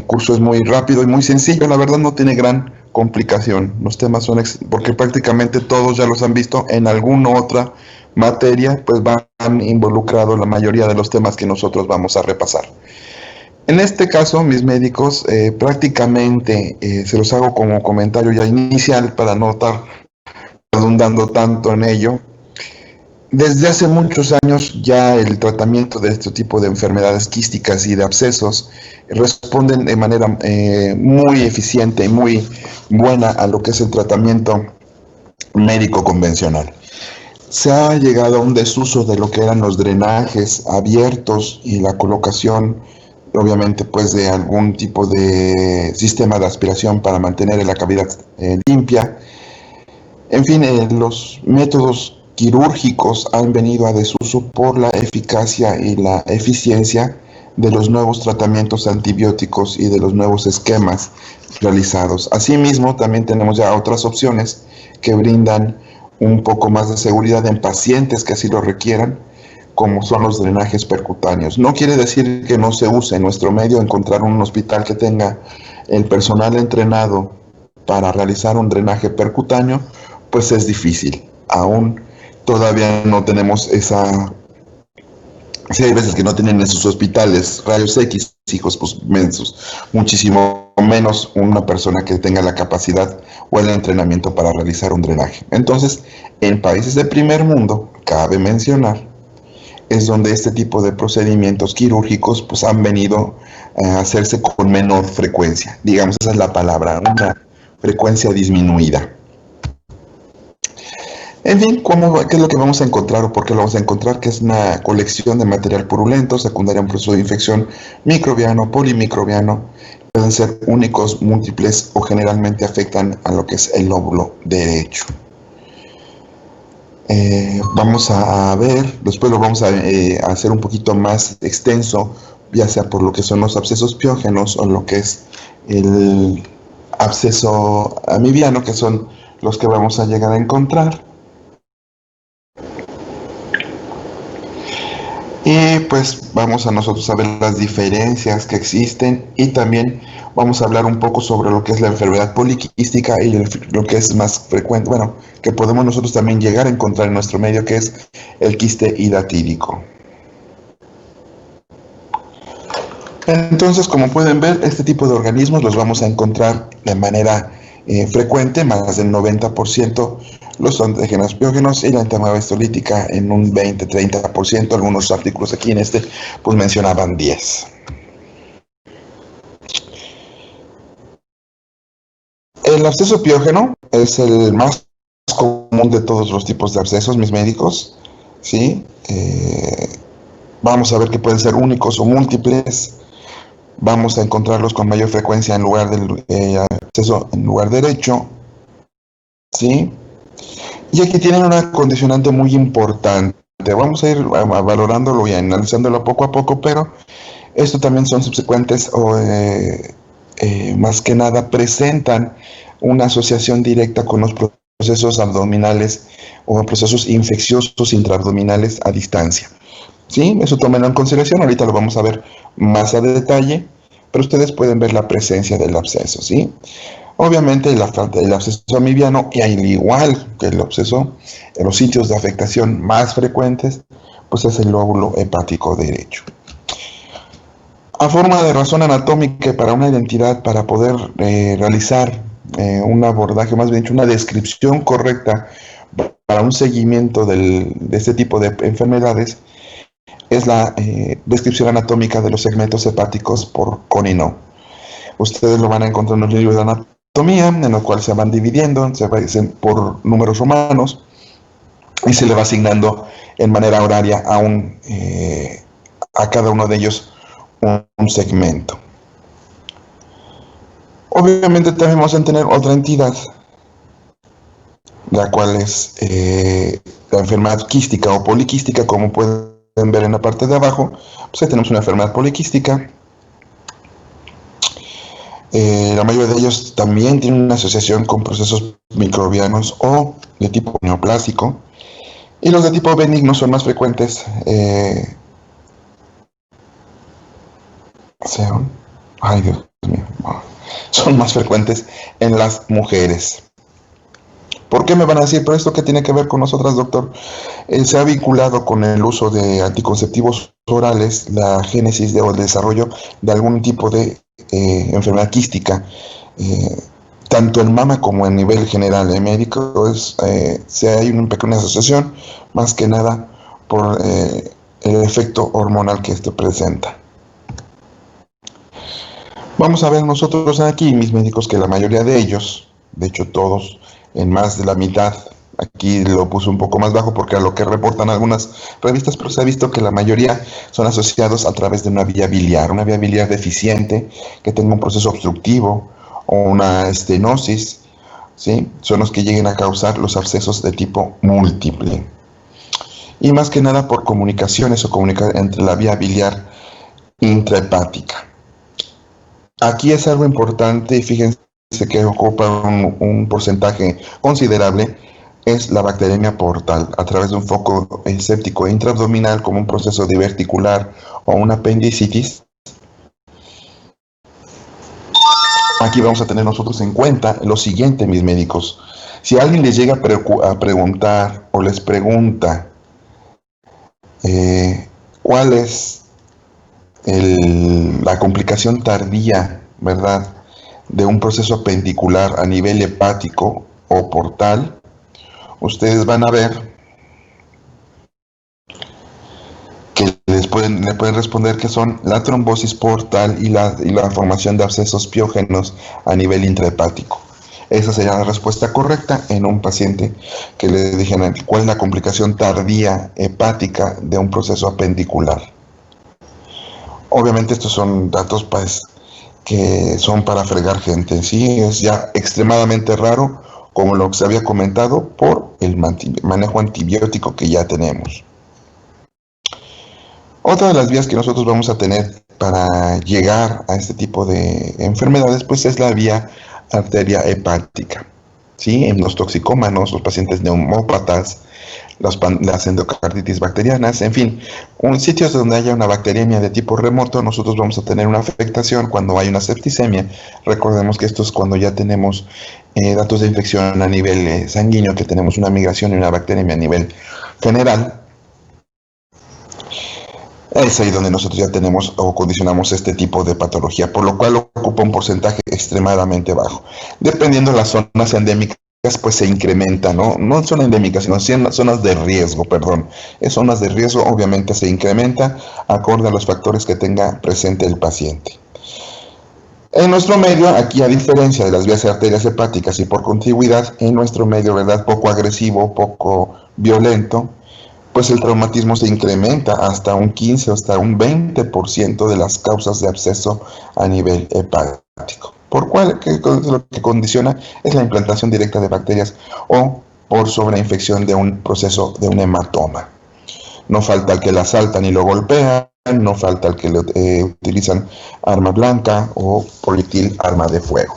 curso es muy rápido y muy sencillo, la verdad no tiene gran complicación. Los temas son, porque prácticamente todos ya los han visto en alguna otra materia, pues van involucrados la mayoría de los temas que nosotros vamos a repasar. En este caso, mis médicos, prácticamente se los hago como comentario ya inicial para no estar redundando tanto en ello. Desde hace muchos años ya el tratamiento de este tipo de enfermedades quísticas y de abscesos responden de manera muy eficiente y muy buena a lo que es el tratamiento médico convencional. Se ha llegado a un desuso de lo que eran los drenajes abiertos y la colocación, obviamente, pues de algún tipo de sistema de aspiración para mantener la cavidad limpia. En fin, los métodos quirúrgicos han venido a desuso por la eficacia y la eficiencia de los nuevos tratamientos antibióticos y de los nuevos esquemas realizados. Asimismo, también tenemos ya otras opciones que brindan un poco más de seguridad en pacientes que así lo requieran, como son los drenajes percutáneos. No quiere decir que no se use en nuestro medio encontrar un hospital que tenga el personal entrenado para realizar un drenaje percutáneo, pues es difícil. Aún todavía no tenemos esa... Sí, hay veces que no tienen en sus hospitales rayos X, hijos pues mensos, muchísimo menos una persona que tenga la capacidad o el entrenamiento para realizar un drenaje. Entonces, en países de primer mundo, cabe mencionar, es donde este tipo de procedimientos quirúrgicos pues han venido a hacerse con menor frecuencia. Digamos, esa es la palabra, una frecuencia disminuida. En fin, ¿qué es lo que vamos a encontrar o por qué lo vamos a encontrar? Que es una colección de material purulento, secundaria a un proceso de infección microbiano, polimicrobiano. Pueden ser únicos, múltiples o generalmente afectan a lo que es el lóbulo derecho. Vamos a ver, después lo vamos a hacer un poquito más extenso, ya sea por lo que son los abscesos piógenos o lo que es el absceso amibiano, que son los que vamos a llegar a encontrar. Y pues vamos a nosotros a ver las diferencias que existen y también vamos a hablar un poco sobre lo que es la enfermedad poliquística y lo que es más frecuente, bueno, que podemos nosotros también llegar a encontrar en nuestro medio, que es el quiste hidatídico. Entonces, como pueden ver, este tipo de organismos los vamos a encontrar de manera frecuente, más del 90%, los antígenos biógenos y la enzima histolítica en un 20-30%. Algunos artículos aquí en este pues mencionaban 10. El absceso piógeno es el más común de todos los tipos de abscesos, mis médicos, ¿sí? Vamos a ver que pueden ser únicos o múltiples. Vamos a encontrarlos con mayor frecuencia en lugar del absceso en lugar derecho, ¿sí? Y aquí tienen una condicionante muy importante. Vamos a ir valorándolo y analizándolo poco a poco, pero esto también son subsecuentes o más que nada presentan una asociación directa con los procesos abdominales o procesos infecciosos intraabdominales a distancia. ¿Sí? Eso tómenlo en consideración, ahorita lo vamos a ver más a detalle, pero ustedes pueden ver la presencia del absceso, ¿sí? Obviamente la falta del absceso amibiano, y al igual que el absceso, en los sitios de afectación más frecuentes, pues es el lóbulo hepático derecho. A forma de razón anatómica para una identidad, para poder realizar un abordaje, más bien dicho, una descripción correcta para un seguimiento de este tipo de enfermedades, es la descripción anatómica de los segmentos hepáticos por Conino. Ustedes lo van a encontrar en los libros de anatomía, en los cuales se van dividiendo, se va por números romanos y se le va asignando en manera horaria a cada uno de ellos un segmento. Obviamente también vamos a tener otra entidad, la cual es la enfermedad quística o poliquística, como pueden ver en la parte de abajo. Pues ahí tenemos una enfermedad poliquística. La mayoría de ellos también tienen una asociación con procesos microbianos o de tipo neoplásico. Y los de tipo benigno son más frecuentes. Ay Dios, son más frecuentes en las mujeres. ¿Por qué me van a decir, pero esto qué tiene que ver con nosotras, doctor? Se ha vinculado con el uso de anticonceptivos orales la génesis o el desarrollo de algún tipo de enfermedad quística, eh, tanto en mama como en nivel general. En médico hay una pequeña asociación, más que nada por el efecto hormonal que esto presenta. Vamos a ver nosotros aquí, mis médicos, que la mayoría de ellos, de hecho todos, en más de la mitad, aquí lo puse un poco más bajo porque a lo que reportan algunas revistas, pero se ha visto que la mayoría son asociados a través de una vía biliar deficiente, que tenga un proceso obstructivo o una estenosis, ¿sí? Son los que lleguen a causar los abscesos de tipo múltiple. Y más que nada por comunicaciones o comunicar entre la vía biliar intrahepática. Aquí es algo importante y fíjense que ocupa un porcentaje considerable, es la bacteriemia portal, a través de un foco séptico intraabdominal como un proceso diverticular o una apendicitis. Aquí vamos a tener nosotros en cuenta lo siguiente, mis médicos. Si alguien les llega a preguntar o les pregunta cuál es la complicación tardía, ¿verdad?, de un proceso apendicular a nivel hepático o portal, ustedes van a ver que le pueden responder que son la trombosis portal y la formación de abscesos piógenos a nivel intrahepático. Esa sería la respuesta correcta en un paciente que le dijeran cuál es la complicación tardía hepática de un proceso apendicular. Obviamente estos son datos pues, que son para fregar gente, ¿sí? Es ya extremadamente raro, como lo que se había comentado, por el manejo antibiótico que ya tenemos. Otra de las vías que nosotros vamos a tener para llegar a este tipo de enfermedades, pues es la vía arteria hepática, ¿sí? En los toxicómanos, los pacientes neumópatas, las endocarditis bacterianas, en fin, sitios donde haya una bacteriemia de tipo remoto, nosotros vamos a tener una afectación cuando hay una septicemia. Recordemos que esto es cuando ya tenemos datos de infección a nivel sanguíneo, que tenemos una migración y una bacteriemia a nivel general. Es ahí donde nosotros ya tenemos o condicionamos este tipo de patología, por lo cual ocupa un porcentaje extremadamente bajo. Dependiendo de las zonas endémicas, pues se incrementa, ¿no? No en zonas endémicas, sino en zonas de riesgo, perdón. En zonas de riesgo obviamente se incrementa acorde a los factores que tenga presente el paciente. En nuestro medio, aquí a diferencia de las vías arterias hepáticas y por contigüidad, en nuestro medio, ¿verdad?, poco agresivo, poco violento, pues el traumatismo se incrementa hasta un 15 o hasta un 20% de las causas de absceso a nivel hepático. ¿Por cuál? Lo que condiciona es la implantación directa de bacterias o por sobreinfección de un proceso de un hematoma. No falta el que la asaltan y lo golpean, no falta el que utilizan arma blanca o proyectil arma de fuego.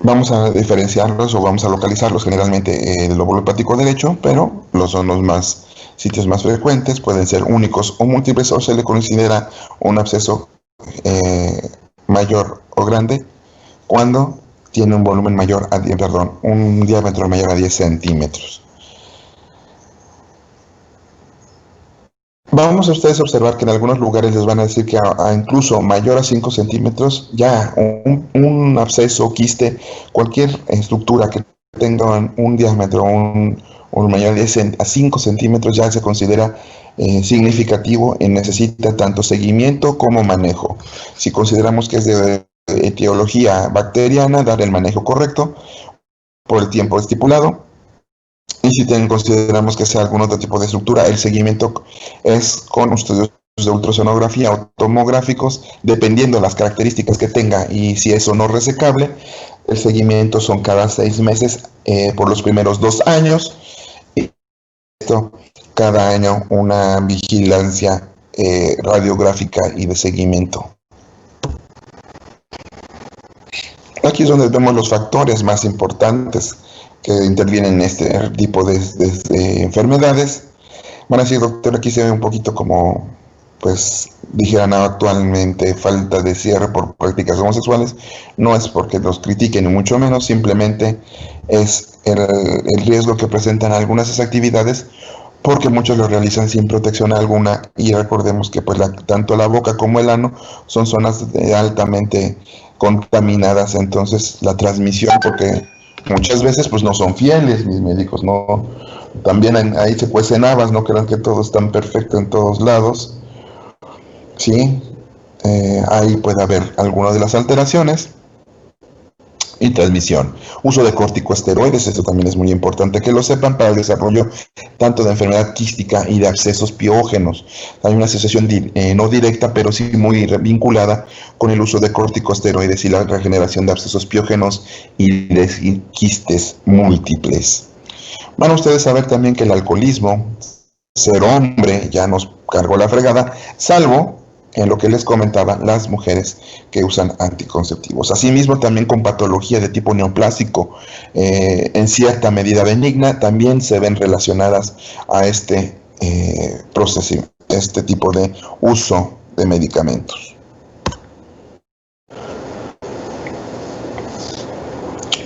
Vamos a diferenciarlos o vamos a localizarlos generalmente el lóbulo hepático derecho, pero son los sitios más frecuentes, pueden ser únicos o múltiples, o se le considera un absceso mayor o grande cuando tiene un volumen mayor a 10, un diámetro mayor a 10 centímetros. Vamos a ustedes a observar que en algunos lugares les van a decir que a incluso mayor a 5 centímetros, ya un absceso o quiste, cualquier estructura que tenga un diámetro o mayor a 5 centímetros ya se considera significativo y necesita tanto seguimiento como manejo. Si consideramos que es de etiología bacteriana, dar el manejo correcto por el tiempo estipulado. Y si consideramos que sea algún otro tipo de estructura, el seguimiento es con estudios de ultrasonografía o tomográficos, dependiendo de las características que tenga y si es o no resecable. El seguimiento son cada 6 meses por los primeros 2 años. Y esto, cada año una vigilancia radiográfica y de seguimiento. Aquí es donde vemos los factores más importantes que intervienen en este tipo de enfermedades. Van a decir, doctor, aquí se ve un poquito como pues dijeran actualmente falta de cierre por prácticas homosexuales, no es porque los critiquen ni mucho menos, simplemente es el riesgo que presentan algunas de esas actividades porque muchos lo realizan sin protección alguna y recordemos que pues tanto la boca como el ano son zonas altamente contaminadas, entonces la transmisión, porque muchas veces pues no son fieles mis médicos, no, también ahí se cuecen habas, no crean que todo está perfecto en todos lados, sí, ahí puede haber alguna de las alteraciones y transmisión. Uso de corticosteroides, esto también es muy importante que lo sepan para el desarrollo tanto de enfermedad quística y de abscesos piógenos. Hay una asociación no directa, pero sí muy vinculada con el uso de corticosteroides y la regeneración de abscesos piógenos y de quistes múltiples. Van a ustedes a ver también que el alcoholismo, ser hombre, ya nos cargó la fregada, salvo en lo que les comentaba, las mujeres que usan anticonceptivos. Asimismo, también con patología de tipo neoplásico, en cierta medida benigna, también se ven relacionadas a este proceso, este tipo de uso de medicamentos.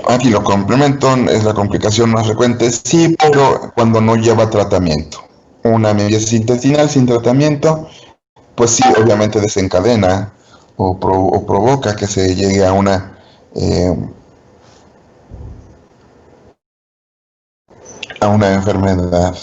Aquí lo complemento, es la complicación más frecuente, sí, pero cuando no lleva tratamiento. Una amibiasis intestinal sin tratamiento, pues sí, obviamente desencadena o provoca que se llegue a una enfermedad.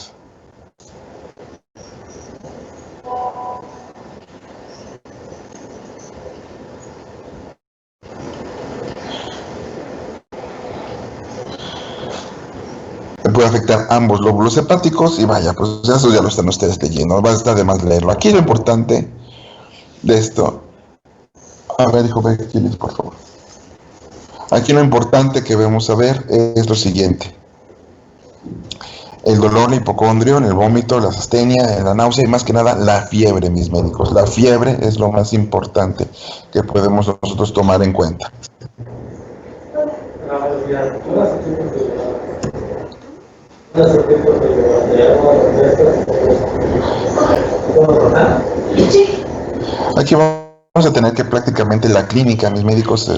Puede afectar ambos lóbulos hepáticos y vaya, pues eso ya lo están ustedes leyendo, va a estar de más leerlo. Aquí lo importante de esto, a ver, hijo, por favor. Aquí lo importante que vamos a ver es lo siguiente. El dolor, la hipocondrio, el vómito, la astenia, la náusea y más que nada la fiebre, mis médicos. La fiebre es lo más importante que podemos nosotros tomar en cuenta. Aquí vamos a tener que prácticamente la clínica, mis médicos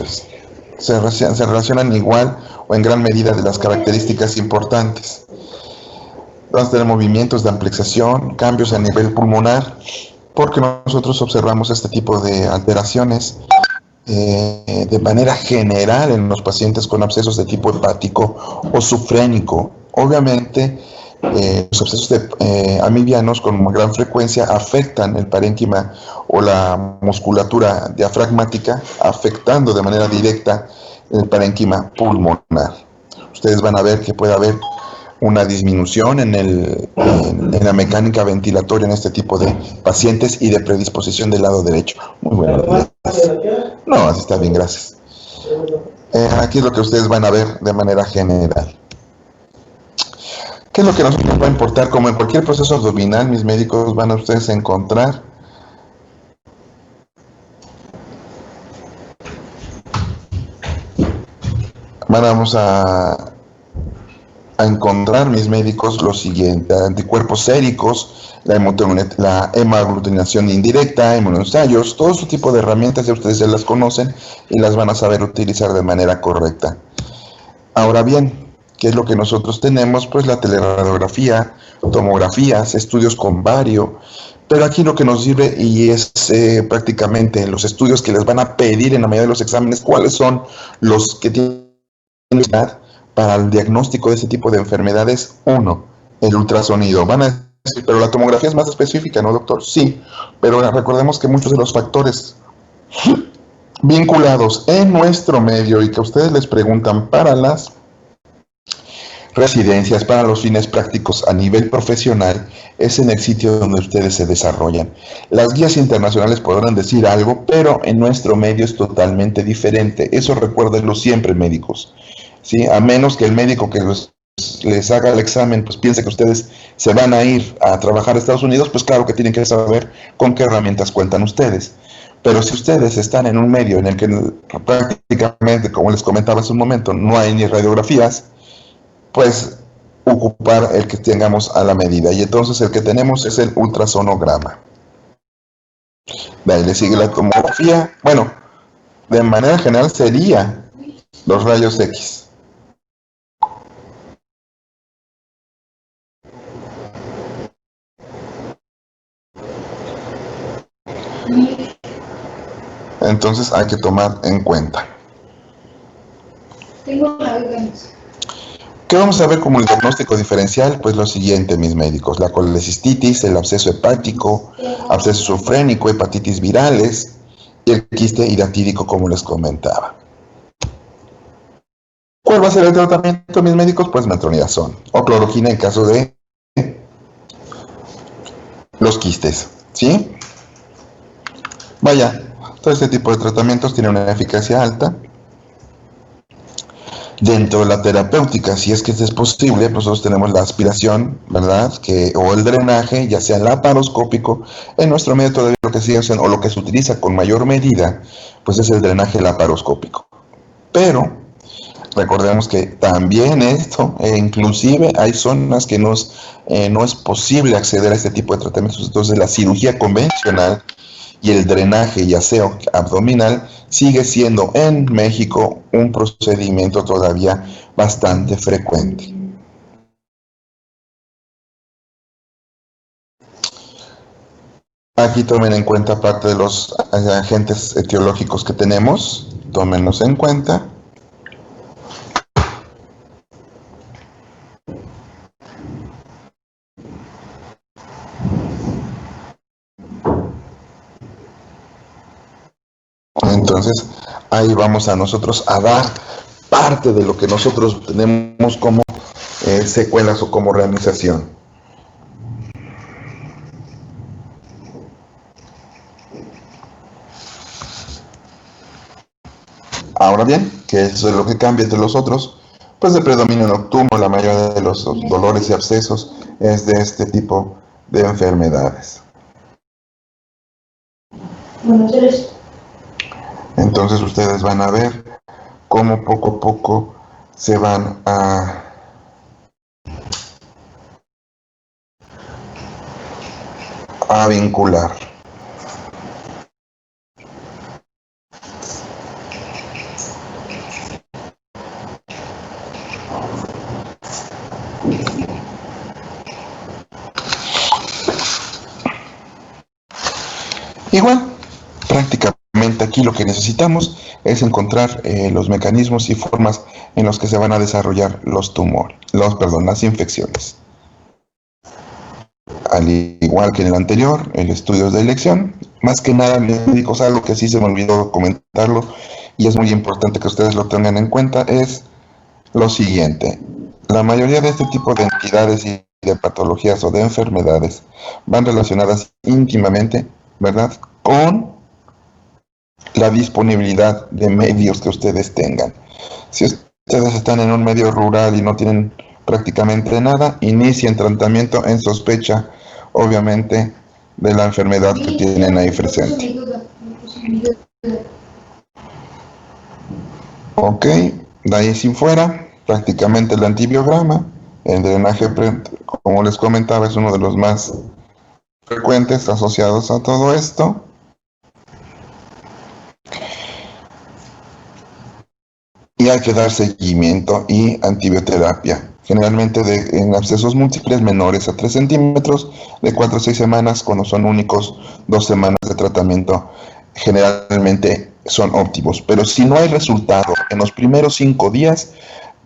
se relacionan igual o en gran medida de las características importantes. Vamos a tener movimientos de ampliación, cambios a nivel pulmonar, porque nosotros observamos este tipo de alteraciones de manera general en los pacientes con abscesos de tipo hepático o sufrénico. Obviamente, los abscesos amibianos con gran frecuencia afectan el parénquima o la musculatura diafragmática, afectando de manera directa el parénquima pulmonar. Ustedes van a ver que puede haber una disminución en la mecánica ventilatoria en este tipo de pacientes y de predisposición del lado derecho. Muy buenos días. No, así está bien, gracias. Aquí es lo que ustedes van a ver de manera general. ¿Qué es lo que nos va a importar? Como en cualquier proceso abdominal, mis médicos van a ustedes a encontrar vamos a encontrar, mis médicos, lo siguiente: anticuerpos séricos, la hemaglutinación indirecta, inmunoensayos, todo ese tipo de herramientas ya ustedes ya las conocen y las van a saber utilizar de manera correcta. Ahora bien, ¿qué es lo que nosotros tenemos? Pues la teleradiografía, tomografías, estudios con bario, pero aquí lo que nos sirve y es prácticamente los estudios que les van a pedir en la mayoría de los exámenes, cuáles son los que tienen para el diagnóstico de ese tipo de enfermedades. Uno, el ultrasonido. Van a decir, pero la tomografía es más específica, ¿no, doctor? Sí, pero recordemos que muchos de los factores vinculados en nuestro medio y que ustedes les preguntan para las residencias, para los fines prácticos a nivel profesional, es en el sitio donde ustedes se desarrollan. Las guías internacionales podrán decir algo, pero en nuestro medio es totalmente diferente. Eso recuérdenlo siempre, médicos. ¿Sí? A menos que el médico que les haga el examen pues piense que ustedes se van a ir a trabajar a Estados Unidos, pues claro que tienen que saber con qué herramientas cuentan ustedes. Pero si ustedes están en un medio en el que prácticamente, como les comentaba hace un momento, no hay ni radiografías, pues ocupar el que tengamos a la medida. Y entonces el que tenemos es el ultrasonograma. De ahí le sigue la tomografía. Bueno, de manera general sería los rayos X. Entonces hay que tomar en cuenta. ¿Qué vamos a ver como el diagnóstico diferencial? Pues lo siguiente, mis médicos: la colecistitis, el absceso hepático, absceso sufrénico, hepatitis virales y el quiste hidatídico, como les comentaba. ¿Cuál va a ser el tratamiento, mis médicos? Pues metronidazol o cloroquina en caso de los quistes, ¿sí? Vaya, todo este tipo de tratamientos tiene una eficacia alta. Dentro de la terapéutica, si es que es posible, pues nosotros tenemos la aspiración, ¿verdad? O el drenaje, ya sea laparoscópico. En nuestro medio todavía lo que se hace, o lo que se utiliza con mayor medida, pues es el drenaje laparoscópico. Pero recordemos que también esto, inclusive hay zonas que no es posible acceder a este tipo de tratamientos. Entonces la cirugía convencional y el drenaje y aseo abdominal sigue siendo en México un procedimiento todavía bastante frecuente. Aquí tomen en cuenta parte de los agentes etiológicos que tenemos, tómenlos en cuenta. Entonces, ahí vamos a nosotros a dar parte de lo que nosotros tenemos como secuelas o como realización. Ahora bien, que eso es lo que cambia entre los otros, pues el predominio nocturno, la mayoría de los dolores y abscesos es de este tipo de enfermedades. Entonces ustedes van a ver cómo poco a poco se van a vincular. Igual, prácticamente aquí lo que necesitamos es encontrar los mecanismos y formas en los que se van a desarrollar los tumores, las infecciones. Al igual que en el anterior, el estudio de elección, más que nada, médicos, algo que sí se me olvidó comentarlo y es muy importante que ustedes lo tengan en cuenta, es lo siguiente: la mayoría de este tipo de entidades y de patologías o de enfermedades van relacionadas íntimamente, ¿verdad?, con la disponibilidad de medios que ustedes tengan. Si ustedes están en un medio rural y no tienen prácticamente nada, inicien tratamiento en sospecha, obviamente, de la enfermedad que tienen ahí presente. Ok, de ahí sin fuera, prácticamente el antibiograma, el drenaje, como les comentaba, es uno de los más frecuentes asociados a todo esto. Y hay que dar seguimiento y antibioterapia, generalmente en abscesos múltiples menores a 3 centímetros, de 4 a 6 semanas. Cuando son únicos, 2 semanas de tratamiento generalmente son óptimos. Pero si no hay resultado en los primeros 5 días,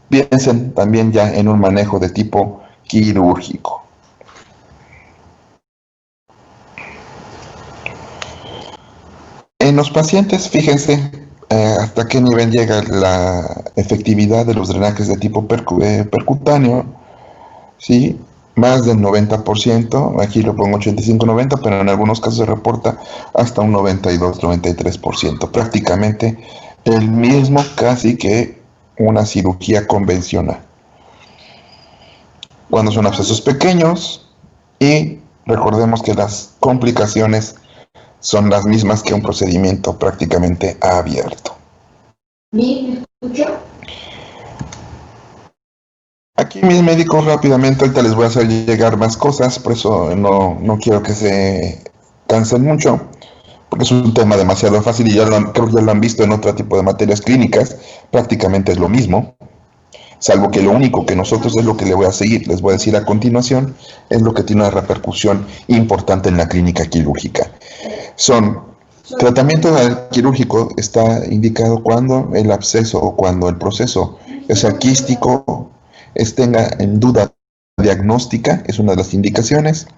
piensen también ya en un manejo de tipo quirúrgico. En los pacientes, fíjense hasta qué nivel llega la efectividad de los drenajes de tipo percutáneo, ¿sí? Más del 90%, aquí lo pongo 85-90, pero en algunos casos se reporta hasta un 92-93%, prácticamente el mismo casi que una cirugía convencional. Cuando son abscesos pequeños, y recordemos que las complicaciones son las mismas que un procedimiento prácticamente abierto. ¿Me escucho? Aquí mis médicos rápidamente, ahorita les voy a hacer llegar más cosas, por eso no quiero que se cansen mucho. porque es un tema demasiado fácil y creo que ya lo han visto en otro tipo de materias clínicas, prácticamente es lo mismo, salvo que lo único que nosotros es lo que le voy a seguir, les voy a decir a continuación, es lo que tiene una repercusión importante en la clínica quirúrgica. Tratamiento quirúrgico está indicado cuando el absceso o cuando el proceso es quístico, tenga en duda diagnóstica, es una de las indicaciones.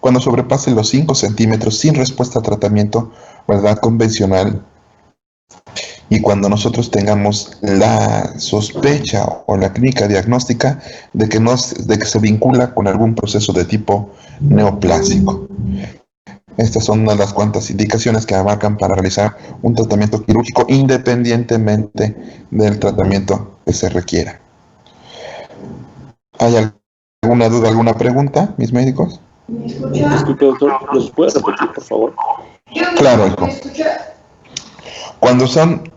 Cuando sobrepase los 5 centímetros sin respuesta a tratamiento, ¿verdad?, convencional. Y cuando nosotros tengamos la sospecha o la clínica diagnóstica de que se vincula con algún proceso de tipo neoplásico. Estas son una de las cuantas indicaciones que abarcan para realizar un tratamiento quirúrgico independientemente del tratamiento que se requiera. ¿Hay alguna duda, alguna pregunta, mis médicos? Disculpe, doctor, ¿los puede repetir, por favor? Claro, hijo. Cuando son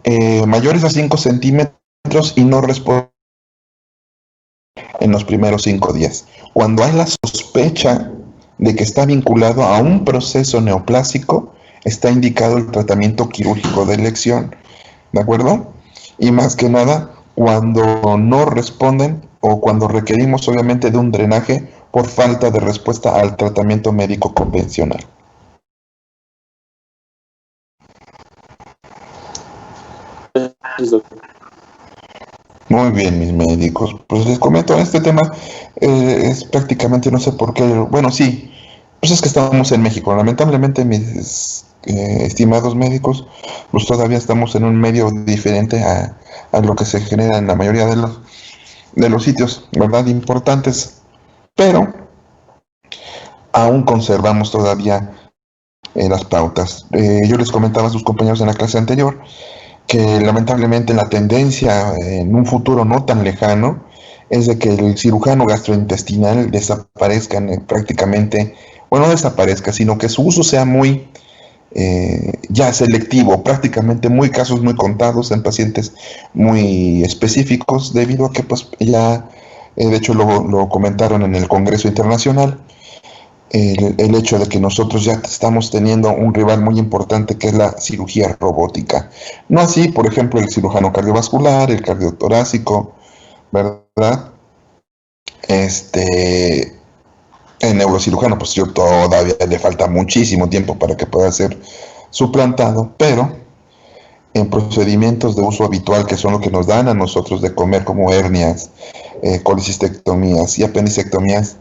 mayores a 5 centímetros y no responden en los primeros 5 días. Cuando hay la sospecha de que está vinculado a un proceso neoplásico, está indicado el tratamiento quirúrgico de elección, ¿de acuerdo? Y más que nada, cuando no responden o cuando requerimos obviamente de un drenaje por falta de respuesta al tratamiento médico convencional. Muy bien, mis médicos. Pues les comento, este tema es prácticamente, no sé por qué, bueno, sí, pues es que estamos en México. Lamentablemente, mis estimados médicos, pues todavía estamos en un medio diferente a lo que se genera en la mayoría de los sitios, ¿verdad?, importantes. Pero aún conservamos todavía las pautas. Yo les comentaba a sus compañeros en la clase anterior que lamentablemente la tendencia en un futuro no tan lejano es de que el cirujano gastrointestinal desaparezca prácticamente, bueno, no desaparezca, sino que su uso sea muy ya selectivo, prácticamente casos muy contados en pacientes muy específicos, debido a que pues ya, de hecho lo comentaron en el Congreso Internacional, el hecho de que nosotros ya estamos teniendo un rival muy importante que es la cirugía robótica. No así, por ejemplo, el cirujano cardiovascular, el cardiotorácico, ¿verdad? El neurocirujano, pues yo todavía le falta muchísimo tiempo para que pueda ser suplantado, pero en procedimientos de uso habitual, que son lo que nos dan a nosotros de comer, como hernias, colecistectomías y apendicectomías,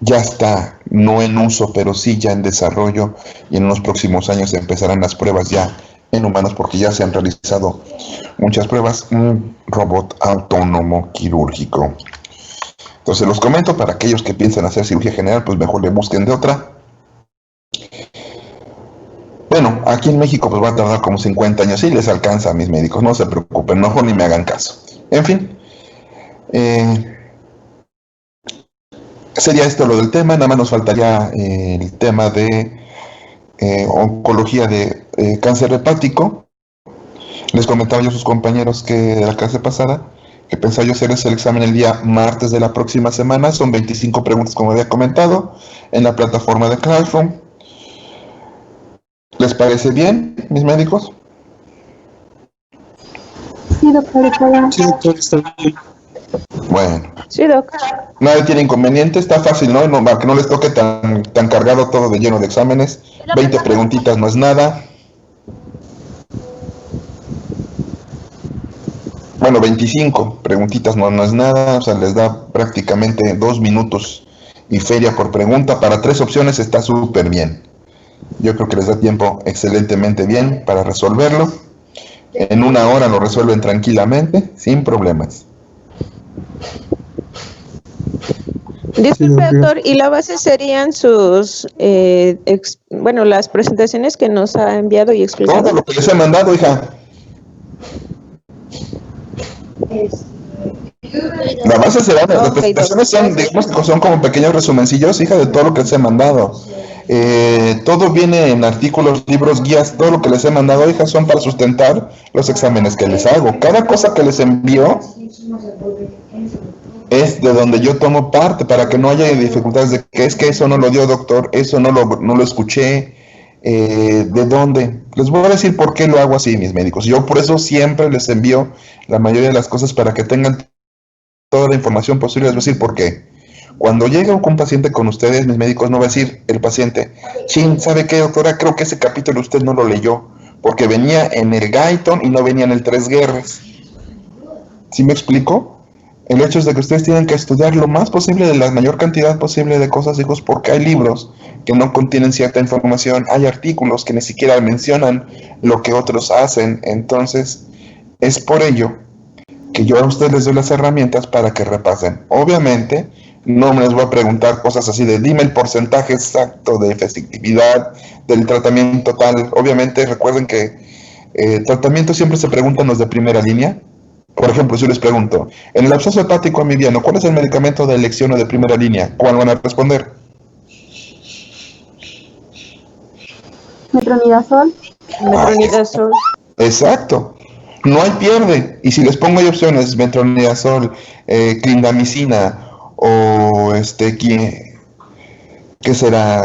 ya está, no en uso, pero sí ya en desarrollo, y en unos próximos años empezarán las pruebas ya en humanos, porque ya se han realizado muchas pruebas, un robot autónomo quirúrgico. Entonces los comento para aquellos que piensan hacer cirugía general, pues mejor le busquen de otra. Bueno, aquí en México pues va a tardar como 50 años, sí les alcanza a mis médicos, no se preocupen, mejor ni me hagan caso. En fin, sería esto lo del tema, nada más nos faltaría el tema de oncología de cáncer hepático. Les comentaba yo a sus compañeros que de la clase pasada que pensaba yo hacerles el examen el día martes de la próxima semana. Son 25 preguntas, como había comentado, en la plataforma de Classroom. ¿Les parece bien, mis médicos? Sí, doctor, está bien. Sí, doctor, está bien. Bueno. Sí, doctor. Nadie tiene inconveniente, está fácil, ¿no? Para que no les toque tan cargado todo de lleno de exámenes. 20 preguntitas no es nada. Bueno, 25 preguntitas no es nada, o sea, les da prácticamente 2 minutos y feria por pregunta. Para 3 opciones está súper bien. Yo creo que les da tiempo excelentemente bien para resolverlo. En 1 hora lo resuelven tranquilamente, sin problemas. Disculpe, doctor, ¿y la base serían sus, las presentaciones que nos ha enviado y explicado? Todo lo que les he mandado, hija. La base será, las presentaciones son, digamos que son como pequeños resumencillos, hija, de todo lo que les he mandado. Todo viene en artículos, libros, guías, todo lo que les he mandado, hija, son para sustentar los exámenes que les hago. Cada cosa que les envío es de donde yo tomo parte, para que no haya dificultades de que es que eso no lo dio, doctor, eso no lo escuché, ¿de dónde? Les voy a decir por qué lo hago así, mis médicos. Yo por eso siempre les envío la mayoría de las cosas para que tengan toda la información posible. Les voy a decir por qué. Cuando llegue un paciente con ustedes, mis médicos, no va a decir el paciente, chin, ¿sabe qué, doctora? Creo que ese capítulo usted no lo leyó, porque venía en el Guyton y no venía en el Tres Guerras. ¿Sí me explico? El hecho es de que ustedes tienen que estudiar lo más posible de la mayor cantidad posible de cosas, hijos, porque hay libros que no contienen cierta información, hay artículos que ni siquiera mencionan lo que otros hacen. Entonces, es por ello que yo a ustedes les doy las herramientas para que repasen. Obviamente, no me les voy a preguntar cosas así de dime el porcentaje exacto de efectividad del tratamiento tal. Obviamente, recuerden que tratamiento siempre se preguntan los de primera línea. Por ejemplo, si les pregunto, en el absceso hepático amibiano, ¿cuál es el medicamento de elección o de primera línea? ¿Cuál van a responder? Metronidazol. Metronidazol. Exacto. No hay pierde. Y si les pongo ahí opciones, metronidazol, clindamicina o ¿qué será?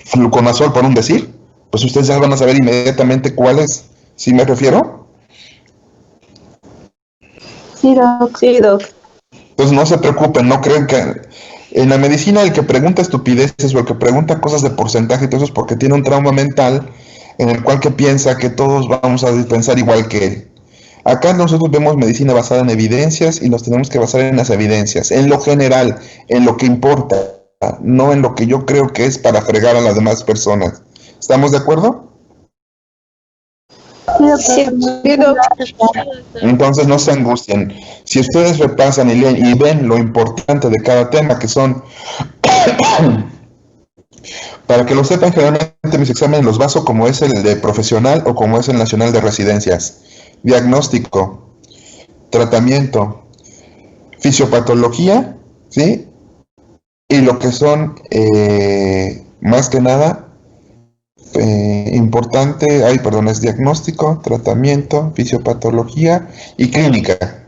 Fluconazol, por un decir, pues ustedes ya van a saber inmediatamente cuál es. ¿Sí me refiero? Sí, doc. Sí, doc. Entonces no se preocupen, no creen que en la medicina el que pregunta estupideces o el que pregunta cosas de porcentaje y todo eso es porque tiene un trauma mental en el cual que piensa que todos vamos a pensar igual que él. Acá nosotros vemos medicina basada en evidencias y nos tenemos que basar en las evidencias, en lo general, en lo que importa, no en lo que yo creo que es para fregar a las demás personas. ¿Estamos de acuerdo? Sí, doc. Sí, doc. Entonces no se angustien. Si ustedes repasan y leen y ven lo importante de cada tema, que son, para que lo sepan, generalmente mis exámenes los baso como es el de profesional o como es el nacional de residencias. Diagnóstico, tratamiento, fisiopatología, ¿sí? Y lo que son, más que nada, importante, es diagnóstico, tratamiento, fisiopatología y clínica.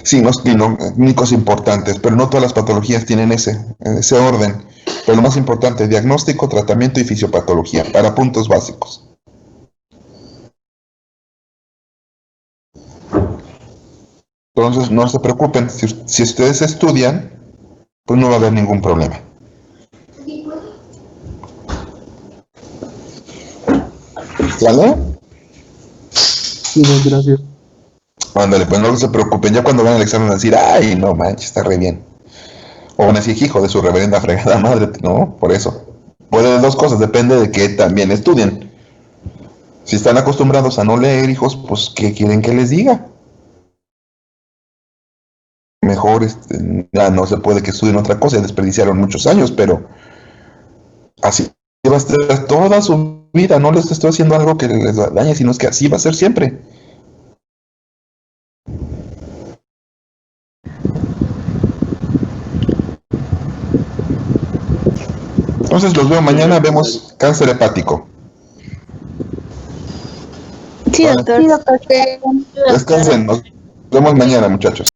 Sí, los clínicos importantes, pero no todas las patologías tienen ese orden. Pero lo más importante, diagnóstico, tratamiento y fisiopatología, para puntos básicos. Entonces, no se preocupen, si ustedes estudian, pues no va a haber ningún problema. ¿Vale? Sí, gracias. Ándale, pues no se preocupen, ya cuando van al examen van a decir, ay, no manches, está re bien. O van a decir, hijo de su reverenda fregada madre, no, por eso. Puede de dos cosas, depende de que también estudien. Si están acostumbrados a no leer, hijos, pues, ¿qué quieren que les diga? Mejor, ya no se puede que estudien otra cosa, desperdiciaron muchos años, pero así va a ser toda su vida, no les estoy haciendo algo que les dañe, sino es que así va a ser siempre. Entonces los veo mañana, vemos cáncer hepático. Sí, doctor. Sí, doctor. Descansen, nos vemos mañana, muchachos.